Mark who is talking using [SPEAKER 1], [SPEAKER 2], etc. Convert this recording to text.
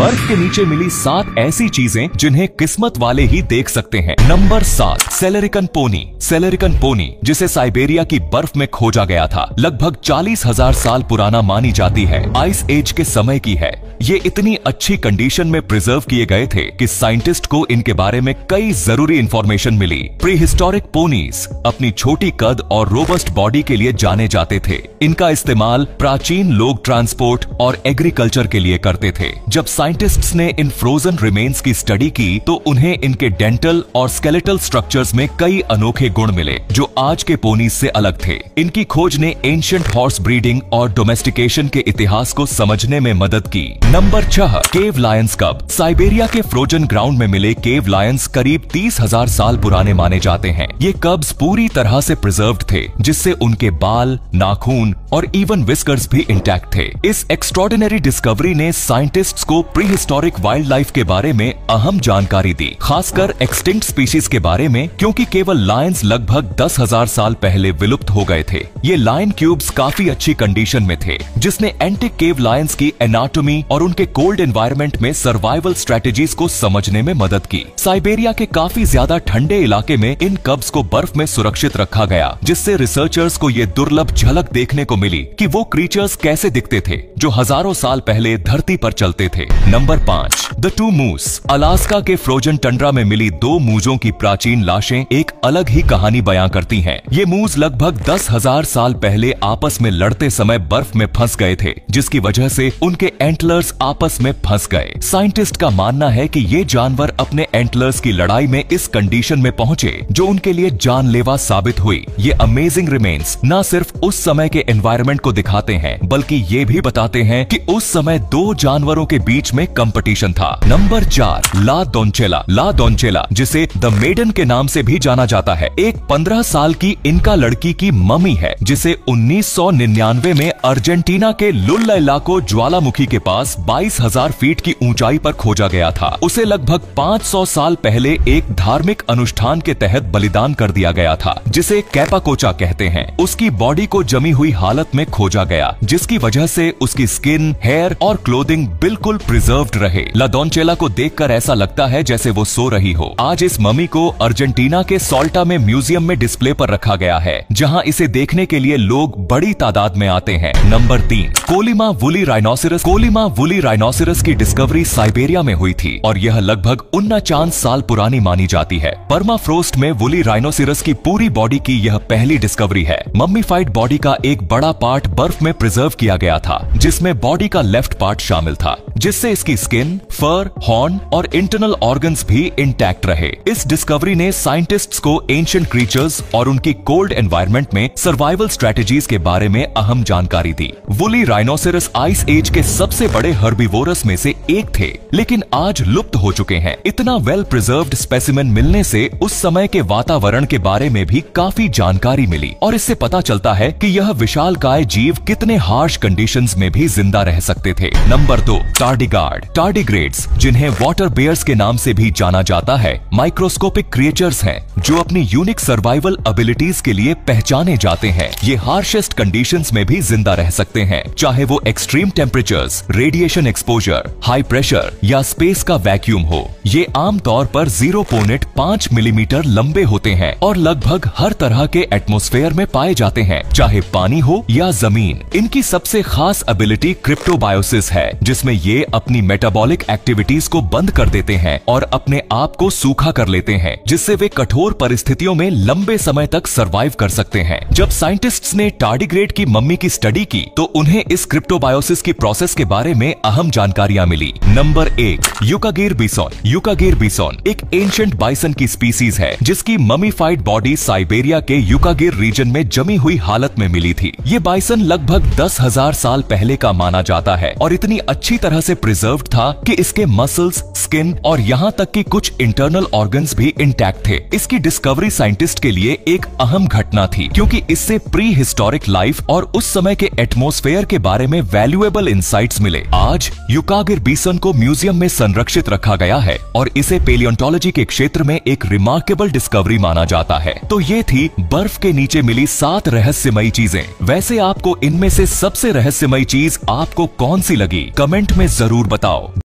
[SPEAKER 1] बर्फ के नीचे मिली 7 ऐसी चीजें जिन्हें किस्मत वाले ही देख सकते हैं। Number 7, Selerikan pony. Selerikan pony, जिसे साइबेरिया की बर्फ में खोजा गया था, लगभग 40,000 साल पुराना मानी जाती है। आइस एज के समय की है। ये इतनी अच्छी कंडीशन में प्रिजर्व किए गए थे कि साइंटिस्ट को इनके बारे में कई जरूरी इंफॉर्मेशन मिली। प्रीहिस्टोरिक पोनीज अपनी छोटी कद और रोबस्ट बॉडी के लिए जाने जाते थे। इनका इस्तेमाल प्राचीन लोग ट्रांसपोर्ट और एग्रीकल्चर के लिए करते थे। जब साइंटिस्ट्स ने इन फ्रोजन रिमेन्स की स्टडी की तो उन्हें इनके डेंटल और स्केलेटल स्ट्रक्चर्स में कई अनोखे गुण मिले जो आज के पोनीज से अलग थे। इनकी खोज ने एंशिएंट हॉर्स ब्रीडिंग और डोमेस्टिकेशन के इतिहास को समझने में मदद की। नंबर 6, केव लायंस कब। साइबेरिया के फ्रोजन ग्राउंड में मिले केव लायंस करीब 30,000 साल पुराने माने जाते हैं। ये कब्स पूरी तरह से प्रिजर्व्ड थे, जिससे उनके बाल, नाखून और इवन विस्कर्स भी इंटैक्ट थे। इस एक्स्ट्रॉर्डिनरी डिस्कवरी ने साइंटिस्ट्स को प्रीहिस्टोरिक वाइल्ड लाइफ के बारे में अहम जानकारी दी, खासकर एक्सटिंक्ट स्पीशीज के बारे में, क्योंकि केवल लायंस लगभग 10,000 साल पहले विलुप्त हो गए थे। ये लायन क्यूब्स काफी अच्छी कंडीशन में थे, जिसने एंटिक केव लायंस की एनाटॉमी और उनके कोल्ड एनवायरनमेंट में सर्वाइवल स्ट्रेटेजीज को समझने में मदद की। साइबेरिया के काफी ज्यादा ठंडे इलाके में इन कब्स को बर्फ में सुरक्षित रखा गया, जिससे रिसर्चर्स को ये दुर्लभ झलक देखने को मिली कि वो क्रीचर्स कैसे दिखते थे जो हजारों साल पहले धरती पर चलते थे। Number 5, the two moose. Alaska के फ्रोजन टंड्रा में मिली 2 मूजों की प्राचीन लाशें एक अलग ही कहानी बयां करती हैं। ये मूज लगभग 10,000 साल पहले आपस में लड़ते समय बर्फ में फंस गए थे, जिसकी वजह से उनके एंटलर्स आपस में फंस गए। साइंटिस्ट का मानना है कि ये जानवर अपने एंटलर्स की लड़ाई में इस कंडीशन में पहुंचे जो उनके लिए जानलेवा साबित हुई। ये अमेजिंग रिमेन्स न सिर्फ उस समय के एनवायरनमेंट को दिखाते हैं, बल्कि ये भी बताते हैं कि उस समय 2 जानवरों के बीच में कंपटीशन था। नंबर 4, ला डोनचेला। ला डोनचेला, जिसे द मेडन के नाम से भी जाना जाता है, एक 15 साल की इनका लड़की की मम्मी है, जिसे 1999 में अर्जेंटीना के लुल्ला इलाको ज्वालामुखी के पास 22,000 फीट की ऊंचाई पर खोजा गया था। उसे लगभग 500 साल पहले एक धार्मिक अनुष्ठान के तहत बलिदान कर दिया गया था, जिसे कैपाकोचा कहते हैं। उसकी बॉडी को जमी हुई हालत में खोजा गया, जिसकी वजह से उसकी स्किन, हेयर और क्लोथिंग बिल्कुल प्रिजर्व्ड रहे। ला डोनचेला को देखकर ऐसा लगता है जैसे वो सो रही हो। आज इस मम्मी को अर्जेंटीना के सोल्टा में म्यूजियम में डिस्प्ले पर रखा गया है, जहां इसे देखने के लिए लोग बड़ी तादाद में आते हैं। Number 3, Kolyma woolly rhinoceros. Kolyma woolly rhinoceros की डिस्कवरी साइबेरिया में हुई थी और यह लगभग 49 साल पुरानी मानी जाती है। परमाफ्रोस्ट में वुली राइनोसेरस की पूरी बॉडी की यह पहली डिस्कवरी है। मम्मीफाइड बॉडी का एक बड़ा पार्ट बर्फ में प्रिजर्व किया गया था, जिसमें बॉडी का लेफ्ट पार्ट शामिल था, जिससे इसकी स्किन, फर, हॉर्न और इंटरनल ऑर्गन्स भी इंटैक्ट रहे। इस डिस्कवरी ने साइंटिस्ट्स को एंशिएंट क्रीचर्स और उनकी कोल्ड एनवायरनमेंट में सर्वाइवल स्ट्रेटेजीज के बारे में अहम जानकारी दी। वुली राइनोसेरस आइस एज के सबसे बड़े हर्बीवोरस में से एक थे, लेकिन आज लुप्त हो चुके हैं। इतना वेल प्रिजर्व्ड स्पेसिमेन मिलने से उस समय के वातावरण के बारे में भी काफी जानकारी मिली और इससे पता चलता है कि यह विशालकाय जीव कितने हार्श कंडीशंस में भी जिंदा रह सकते थे। नंबर 2, टार्डिगार्ड। टार्डिग्रेड्स, जिन्हें वाटर बेयर्स के नाम से भी जाना जाता है, माइक्रोस्कोपिक क्रिएचर्स हैं जो अपनी यूनिक सर्वाइवल एबिलिटीज के लिए पहचाने जाते हैं। ये हार्शेस्ट कंडीशंस में भी जिंदा रह सकते हैं, चाहे वो extreme temperatures, radiation exposure, high pressure या स्पेस का वैक्यूम हो। ये आमतौर पर 0.5 मिलीमीटर लंबे होते हैं और लगभग हर तरह के एटमॉस्फेयर में पाए जाते हैं, चाहे पानी हो या जमीन। इनकी सबसे खास एबिलिटी क्रिप्टोबायोसिस है, जिसमें ये अपनी मेटाबॉलिक एक्टिविटीज को बंद कर देते हैं और अपने आप को सूखा कर लेते हैं, जिससे वे कठोर परिस्थितियों में लंबे समय तक सरवाइव कर सकते हैं। जब साइंटिस्ट्स ने टार्डिग्रेड की मम्मी की स्टडी की तो उन्हें इस क्रिप्टोबायोसिस की प्रोसेस के बारे में अहम जानकारियां मिली। Number 1, Yukagir bison. Yukagir bison एक एंशिएंट बाइसन की स्पीसीज है, जिसकी ममीफाइड बॉडी साइबेरिया के यूकागिर रीजन में जमी हुई हालत में मिली थी। ये बाइसन लगभग 10,000 साल पहले का माना जाता है और इतनी अच्छी तरह से प्रिजर्व्ड था कि इसके मसल्स, स्किन और यहाँ तक कि कुछ इंटरनल ऑर्गन्स भी इंटैक्ट थे। इसकी डिस्कवरी साइंटिस्ट के लिए एक अहम घटना थी, क्योंकि इससे प्री हिस्टोरिक लाइफ और उस समय के एटमॉस्फेयर के बारे में वैल्यूएबल इंसाइट्स मिले। आज यूकागिर बिसन को म्यूजियम में संरक्षित रखा गया है और इसे पेलियोंटोलॉजी के क्षेत्र में एक रिमार्केबल डिस्कवरी माना जाता है। तो ये थी बर्फ के नीचे मिली 7 रहस्यमयी चीजें। वैसे आपको इनमें से सबसे रहस्यमयी चीज आपको कौन सी लगी? कमेंट में जरूर बताओ।